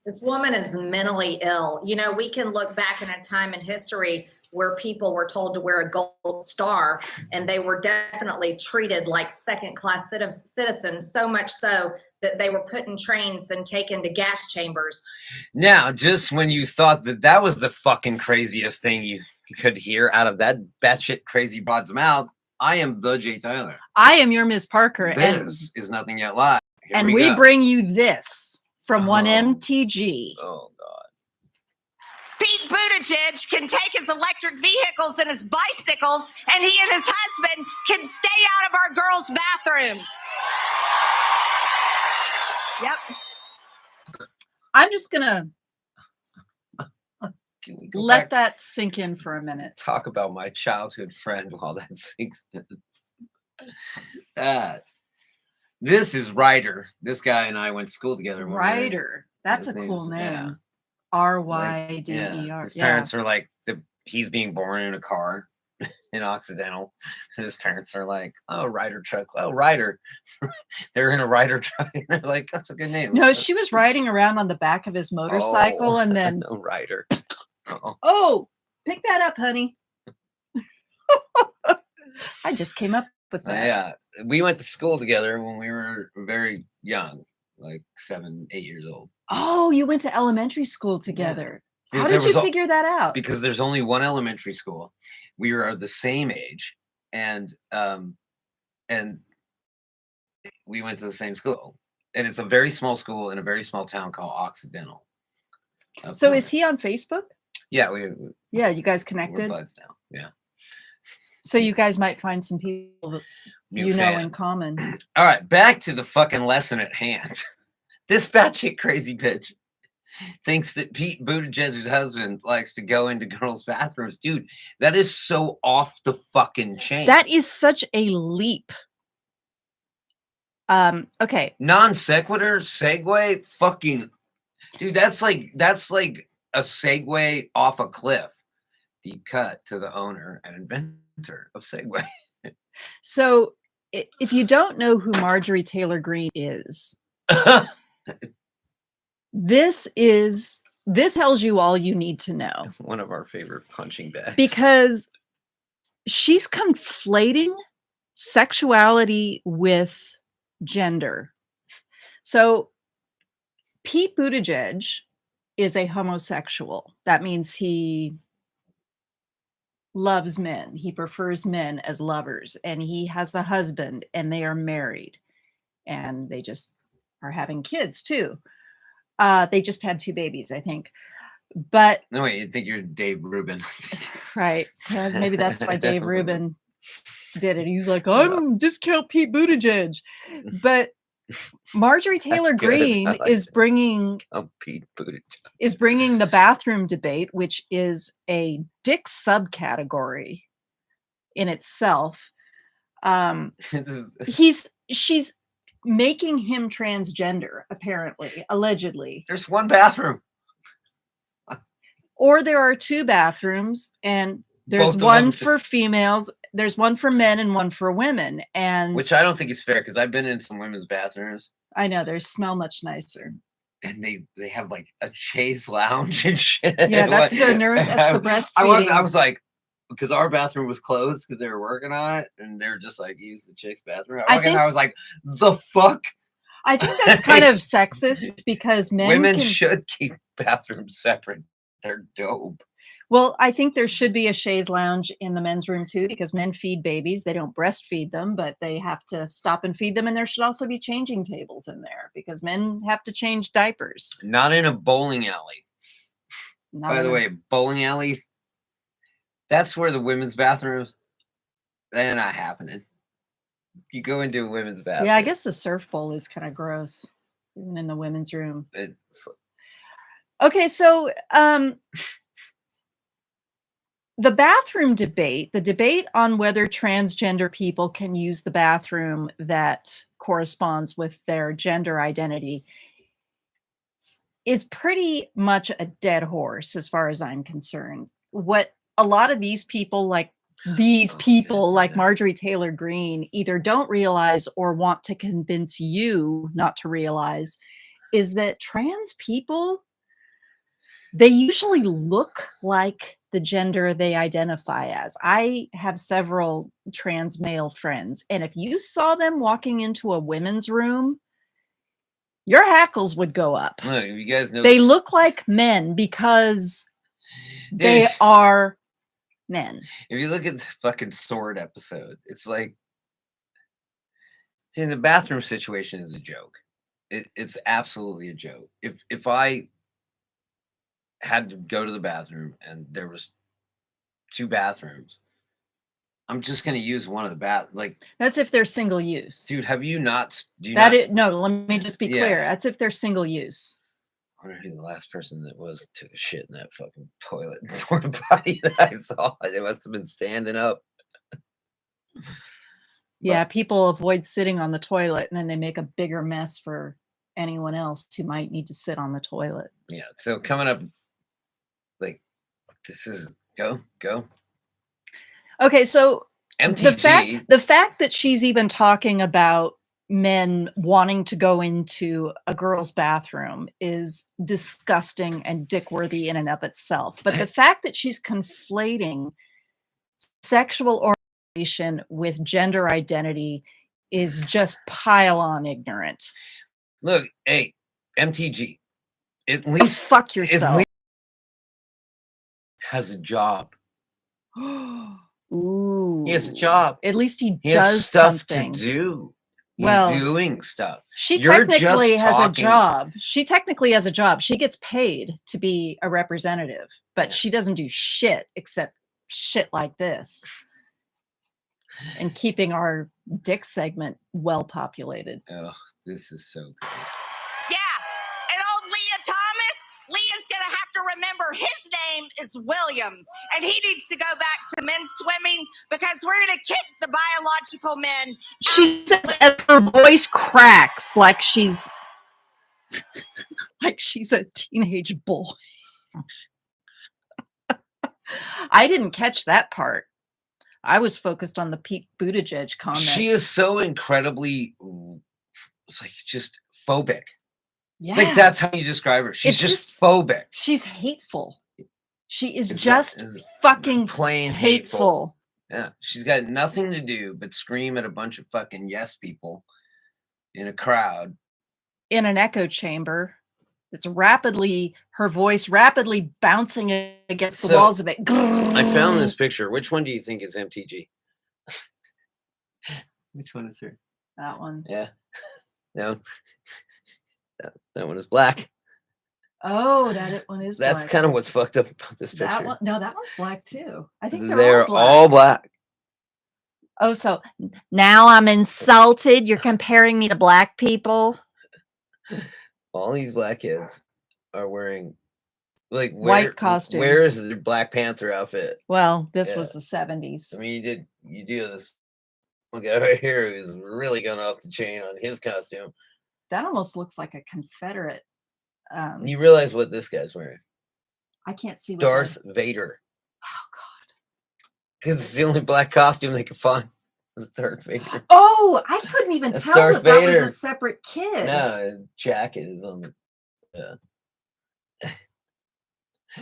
This woman is mentally ill. You know, we can look back in a time in history where people were told to wear a gold star and they were definitely treated like second-class citizens, so much so that they were put in trains and taken to gas chambers. Now, just when you thought that that was the fucking craziest thing you could hear out of that batshit crazy broad's mouth, I am the Jay Tyler. I am your Miss Parker. This is Nothing Yet Live. Here and we go. bring you this from 1MTG. Oh, God. Pete Buttigieg can take his electric vehicles and his bicycles, and he and his husband can stay out of our girls' bathrooms. Yep. I'm just going to let that sink in for a minute. Talk about my childhood friend while that sinks in. This is Ryder. This guy and I went to school together. Ryder. That's a cool name. Yeah. RYDER. Yeah. His parents are like, he's being born in a car in Occidental. And his parents are like, oh, Ryder truck. Oh, Ryder. They're in a Ryder truck. And they're like, that's a good name. No, she was riding around on the back of his motorcycle and then. No, Ryder. Oh, pick that up, honey. I just came up with that. Yeah. We went to school together when we were very young, like 7, 8 years old. Oh, you went to elementary school together. Yeah. How did you figure that out? Because there's only one elementary school. We were the same age, and we went to the same school. And it's a very small school in a very small town called Occidental. So is he on Facebook? Yeah, yeah, you guys connected? We're buds now. Yeah. So you guys might find some people that you know in common. All right, back to the fucking lesson at hand. This batshit crazy bitch thinks that Pete Buttigieg's husband likes to go into girls' bathrooms. Dude, that is so off the fucking chain. That is such a leap. Okay. Non sequitur, segue, fucking dude, that's like a segue off a cliff. Deep cut to the owner and inventor of Segway. So if you don't know who Marjorie Taylor Greene is, this tells you all you need to know. One of our favorite punching bags. Because she's conflating sexuality with gender. So Pete Buttigieg is a homosexual. That means he loves men. He prefers men as lovers, and he has a husband, and they are married, and they just are having kids too. They just had 2 babies, I think. But no, wait, you think you're Dave Rubin? Right? Maybe that's why Dave Rubin did it. He's like, I'm discount Pete Buttigieg, but Marjorie Taylor Greene is bringing Pete Buttigieg. Is bringing the bathroom debate, which is a dick subcategory in itself. She's making him transgender, apparently, allegedly. There's 1 bathroom. Or there are 2 bathrooms, and there's one for females, there's one for men and one for women. And which I don't think is fair, because I've been in some women's bathrooms. I know, they smell much nicer. And they have like a chaise lounge and shit. Yeah, that's the nurse. That's the breastfeeding. I was like, because our bathroom was closed because they were working on it, and they were just like, use the chick's bathroom. I was like, the fuck. I think that's kind of sexist because women should keep bathrooms separate. They're dope. Well, I think there should be a chaise lounge in the men's room too, because men feed babies. They don't breastfeed them, but they have to stop and feed them. And there should also be changing tables in there because men have to change diapers. Not in a bowling alley. By the way, bowling alleys, that's where the women's bathrooms, they're not happening. You go into a women's bathroom. Yeah, I guess the surf bowl is kind of gross, even in the women's room. Okay, so the bathroom debate, the debate on whether transgender people can use the bathroom that corresponds with their gender identity is pretty much a dead horse as far as I'm concerned. What a lot of these people like Marjorie Taylor Greene either don't realize or want to convince you not to realize is that trans people They usually look like the gender they identify as. I have several trans male friends, and if you saw them walking into a women's room, your hackles would go up. Look, you guys know They look like men because they Dude. are men. If you look at the fucking Sword episode, it's like in the bathroom situation is a joke. It's absolutely a joke. If I had to go to the bathroom and there was 2 bathrooms, I'm just gonna use one of the like. That's if they're single use. Dude, have you not? Do you That not? no, let me just be Yeah. clear. That's if they're single use. I wonder who the last person that was that took a shit in that fucking toilet porta potty that I saw. They must have been standing up. Yeah, people avoid sitting on the toilet, and then they make a bigger mess for anyone else who might need to sit on the toilet. Yeah. So coming up, like this is go. Okay, so MTG. the fact that she's even talking about men wanting to go into a girl's bathroom is disgusting and dick-worthy in and of itself. But the fact that she's conflating sexual orientation with gender identity is just pile-on ignorant. Look, hey, MTG. At Go least fuck at yourself. least has a job. Ooh. He has a job. At least he He has does stuff something. to do. He's Well, doing stuff. She You're technically just has a talking. job. She technically has a job. She gets paid to be a representative, but Yeah. she doesn't do shit except shit like this and keeping our dick segment well populated. Oh, this is so good. Yeah, and old Leah Thomas, Leah's gonna have to remember his name is William, and he needs to go back to men's swimming because we're gonna kick the biological men. She says as her voice cracks like she's a teenage boy. I didn't catch that part. I was focused on the Pete Buttigieg comment. She is so incredibly, it's like just phobic. Yeah. Like that's how you describe her. She's It's just phobic. She's hateful. She is It's just not- it's fucking plain hateful. Yeah, she's got nothing to do but scream at a bunch of fucking yes people in a crowd. In an echo chamber. It's her voice rapidly bouncing against the So, walls of it. I found this picture. Which one do you think is MTG? Which one is her? That one. Yeah. No. That one is black. Oh, that one is That's black. kind of what's fucked up about this picture. That one, no, that one's black too. I think They're all black. black. Oh, so now I'm insulted. You're comparing me to black people. All these black kids are wearing like White costumes. Where is the Black Panther outfit? Well, this Yeah. was the 70s. I mean, you do this. Look at right here who's really going off the chain on his costume. That almost looks like a Confederate. You realize what this guy's wearing? I can't see what Darth Vader. Oh God. Because it's the only black costume they could find was Darth Vader. Oh, I couldn't even That's tell Darth that was Vader. a separate kid. No, his jacket is on the.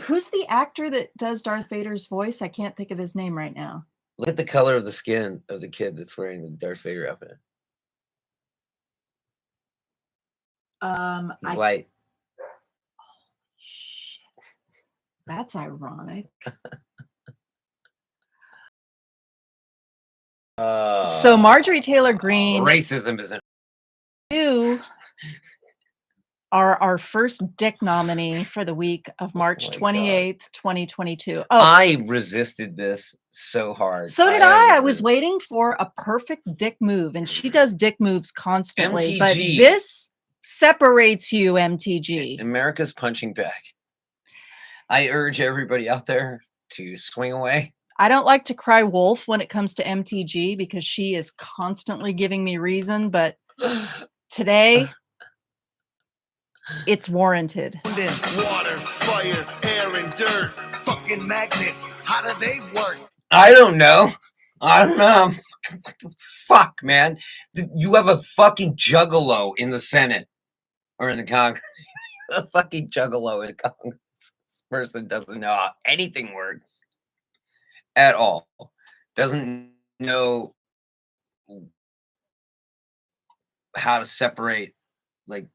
Who's the actor that does Darth Vader's voice? I can't think of his name right now. Look at the color of the skin of the kid that's wearing the Darth Vader outfit. It's white. Shit. That's ironic. So Marjorie Taylor Greene, racism isn't. you are our first dick nominee for the week of March my God. 28th, 2022. Oh, I resisted this so hard. so did I. I was waiting for a perfect dick move, and she does dick moves constantly. But MTG. this separates you, MTG. America's punching back. I urge everybody out there to swing away. I don't like to cry wolf when it comes to MTG because she is constantly giving me reason, but today it's warranted. Water, fire, air, and dirt. Fucking magnets. How do they work? I don't know. What the fuck, man? You have a fucking juggalo in the Senate or in the Congress. A fucking juggalo in the Congress. person doesn't know how anything works at all. Doesn't know how to separate, like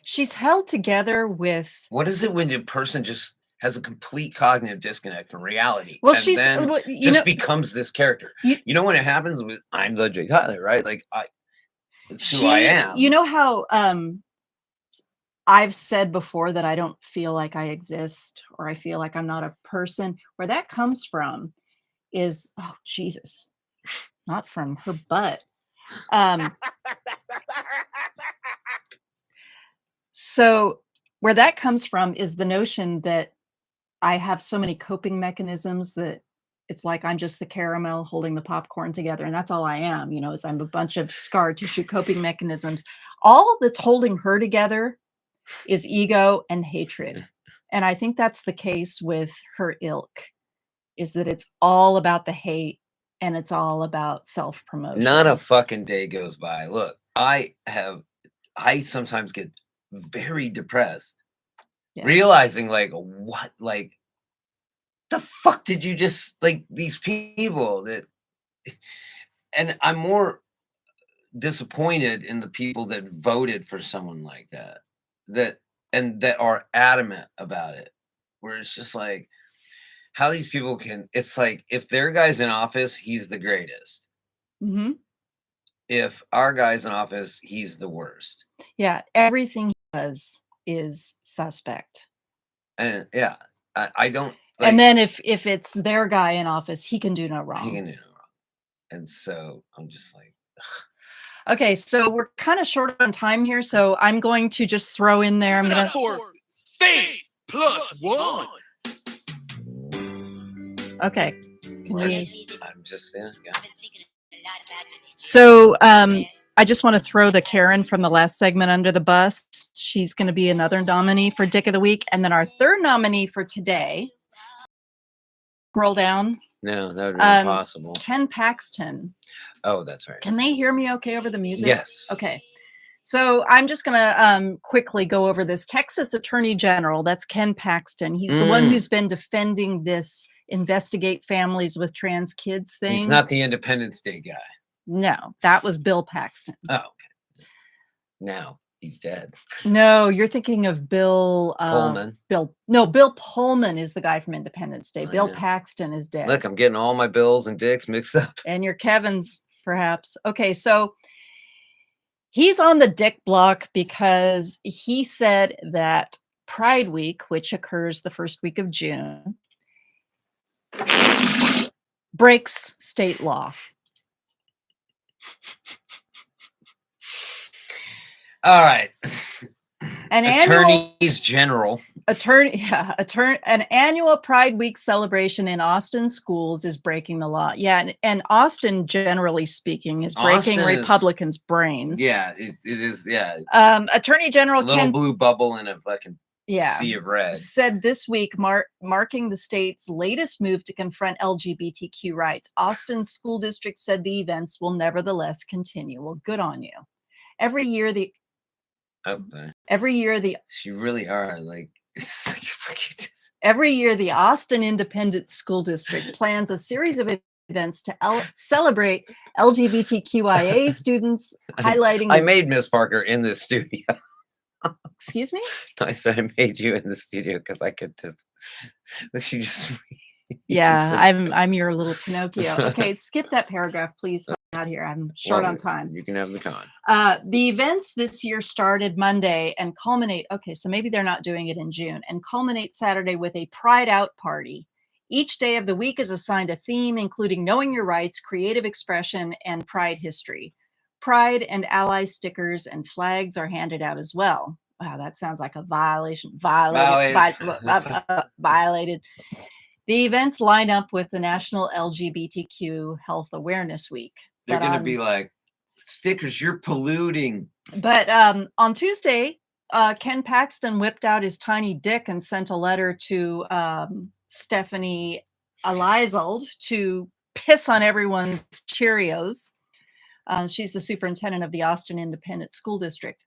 She's held together with. what is it when a person just has a complete cognitive disconnect from reality, Well, and she's. then Well, you just know. becomes this character? You, You know when it happens with I'm the Jay Tyler, right? Like it's who she. I am. You know how I've said before that I don't feel like I exist, or I feel like I'm not a person. Where that comes from is, oh Jesus, not from her butt. So where that comes from is the notion that I have so many coping mechanisms that it's like I'm just the caramel holding the popcorn together, and that's all I am. You know, it's I'm a bunch of scar tissue coping mechanisms. All that's holding her together is ego and hatred. And I think that's the case with her ilk, is that it's all about the hate and it's all about self-promotion. Not a fucking day goes by. Look, I sometimes get very depressed, realizing like what, like the fuck did you just, like, these people that, and I'm more disappointed in the people that voted for someone like that that are adamant about it, where it's just like how these people can, it's like if their guy's in office, he's the greatest. Mm-hmm. If our guy's in office, he's the worst. Yeah, everything he does is suspect. And yeah, I don't. Like, and then if it's their guy in office, he can do no wrong. He can do no wrong. And so I'm just like, ugh. Okay, so we're kind of short on time here, so I'm going to just throw in there. I'm gonna for Faith Plus One. Okay. Can we? I'm just yeah. So I just want to throw the Karen from the last segment under the bus. She's going to be another nominee for Dick of the Week, and then our third nominee for today. Scroll down. No, that would be impossible. Ken Paxton. Oh, that's right. Can they hear me okay over the music? Yes. Okay. So I'm just going to quickly go over this. Texas Attorney General, that's Ken Paxton. He's the one who's been defending this investigate families with trans kids thing. He's not the Independence Day guy. No, that was Bill Paxton. Oh, okay. Now he's dead. No, you're thinking of Bill Pullman. Bill Pullman is the guy from Independence Day. Bill Paxton is dead. Look, I'm getting all my Bills and Dicks mixed up. And your Kevins, perhaps. Okay, so he's on the Dick block because he said that Pride Week, which occurs the first week of June, breaks state law. All right. An annual Pride Week celebration in Austin schools is breaking the law. Yeah, and Austin, generally speaking, is breaking Republicans' brains. Yeah, it is. Yeah. Attorney General Little blue bubble in a fucking yeah, sea of red. Said this week, marking the state's latest move to confront LGBTQ rights. Austin School District said the events will nevertheless continue. Well, good on you. Every year the she really are like every year the Austin Independent School District plans a series of events to celebrate LGBTQIA students, highlighting. I made Miss Parker in the studio. Excuse me? I said I made you in the studio because I could just. She just. Yeah, I'm your little Pinocchio. Okay, skip that paragraph, please. Out here, I'm short on time. You can have the con. The events this year started Monday and culminate. Okay, so maybe they're not doing it in June and culminate Saturday with a Pride Out party. Each day of the week is assigned a theme, including knowing your rights, creative expression, and Pride history. Pride and ally stickers and flags are handed out as well. Wow, that sounds like a violation. Violated. The events line up with the National LGBTQ Health Awareness Week. They're going to be like, stickers, you're polluting. But on Tuesday, Ken Paxton whipped out his tiny dick and sent a letter to Stephanie Elizold to piss on everyone's Cheerios. She's the superintendent of the Austin Independent School District.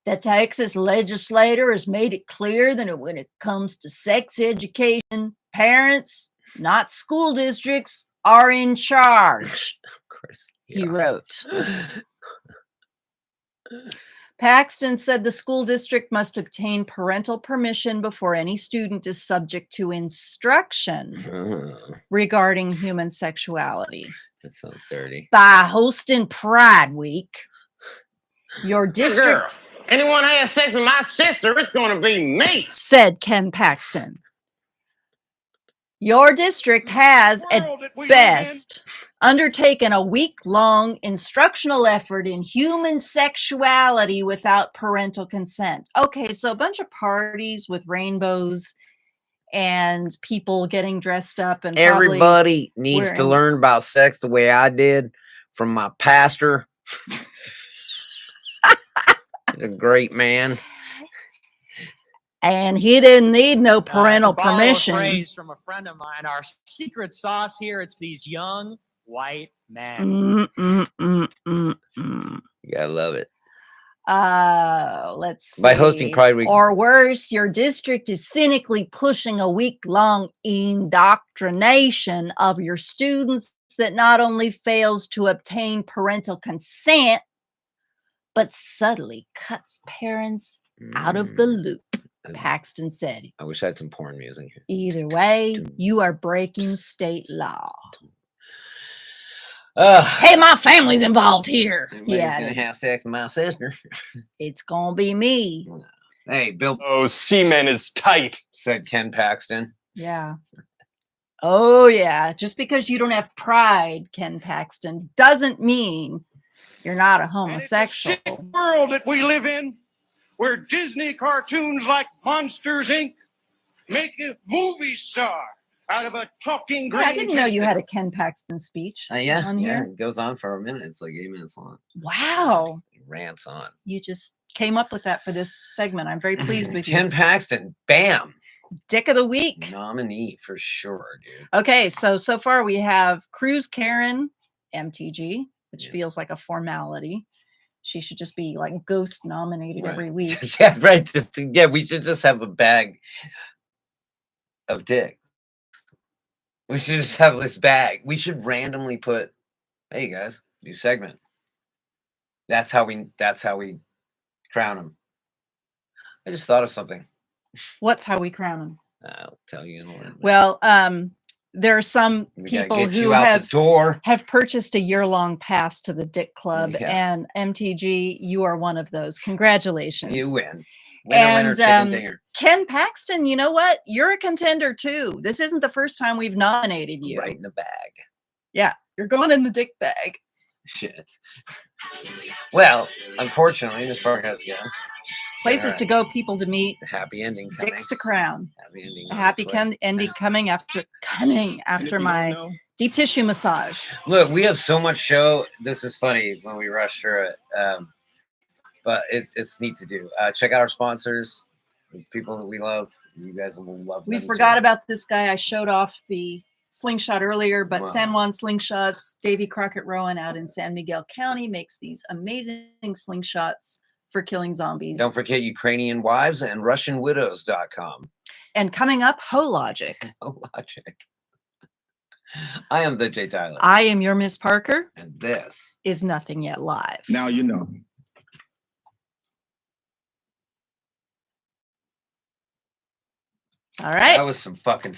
The Texas legislator has made it clear that when it comes to sex education, parents, not school districts, are in charge, Of course. he wrote. Paxton said the school district must obtain parental permission before any student is subject to instruction regarding human sexuality. That's so 30. By hosting Pride Week, your district... Anyone has sex with my sister, it's going to be me, said Ken Paxton. Your district has, at best, undertaken a week-long instructional effort in human sexuality without parental consent. Okay, so a bunch of parties with rainbows and people getting dressed up and everybody needs to learn about sex the way I did from my pastor. He's a great man. And he didn't need no parental to borrow permission. A phrase from a friend of mine, our secret sauce here, it's these young white men. You gotta love it. Let's see. By hosting Pride Week. Or worse, your district is cynically pushing a week-long indoctrination of your students that not only fails to obtain parental consent, but subtly cuts parents out of the loop, Paxton said. I wish I had some porn music here. Either way, you are breaking state law. Hey, my family's involved here. Yeah, gonna have sex with my sister. It's gonna be me. Hey, Bill. Oh, semen is tight, said Ken Paxton. Yeah. Oh, yeah. Just because you don't have pride, Ken Paxton, doesn't mean you're not a homosexual. And it's a shit world that we live in, where Disney cartoons like Monsters, Inc. make a movie star out of a talking green. I didn't know you had a Ken Paxton speech. Yeah, on here. it goes on for a minute. It's like 8 minutes long. Wow. It rants on. You just came up with that for this segment. I'm very pleased with you. Ken Paxton, bam. Dick of the week. Nominee for sure, dude. Okay, so far we have Cruz Karen, MTG, which feels like a formality. She should just be like ghost nominated every week. Yeah, right. We should just have a bag of dick. We should just have this bag. We should randomly put, hey guys, new segment. That's how we crown them. I just thought of something. What's how we crown them? I'll tell you in a little bit. Well, there are some people who have purchased a year-long pass to the Dick Club, and MTG, you are one of those. Congratulations. You win. Winner, chicken dinner. Ken Paxton, you know what? You're a contender too. This isn't the first time we've nominated you. Right in the bag. Yeah, you're going in the dick bag. Shit. Well, unfortunately, Miss Parker has to go. Places to go, people to meet. Happy ending. Dicks to crown. Happy ending. Happy ending coming after my deep tissue massage. Look, we have so much show. This is funny when we rush through it. But it's neat to do. Check out our sponsors, people that we love. You guys will love them. We forgot about this guy. I showed off the slingshot earlier, but San Juan Slingshots, Davy Crockett Rowan out in San Miguel County makes these amazing slingshots for killing zombies. Don't forget Ukrainian Wives and RussianWidows.com. And coming up, Hologic. Hologic. I am the Jay Tyler. I am your Miss Parker. And this is Nothing Yet Live. Now you know. All right. That was some fucking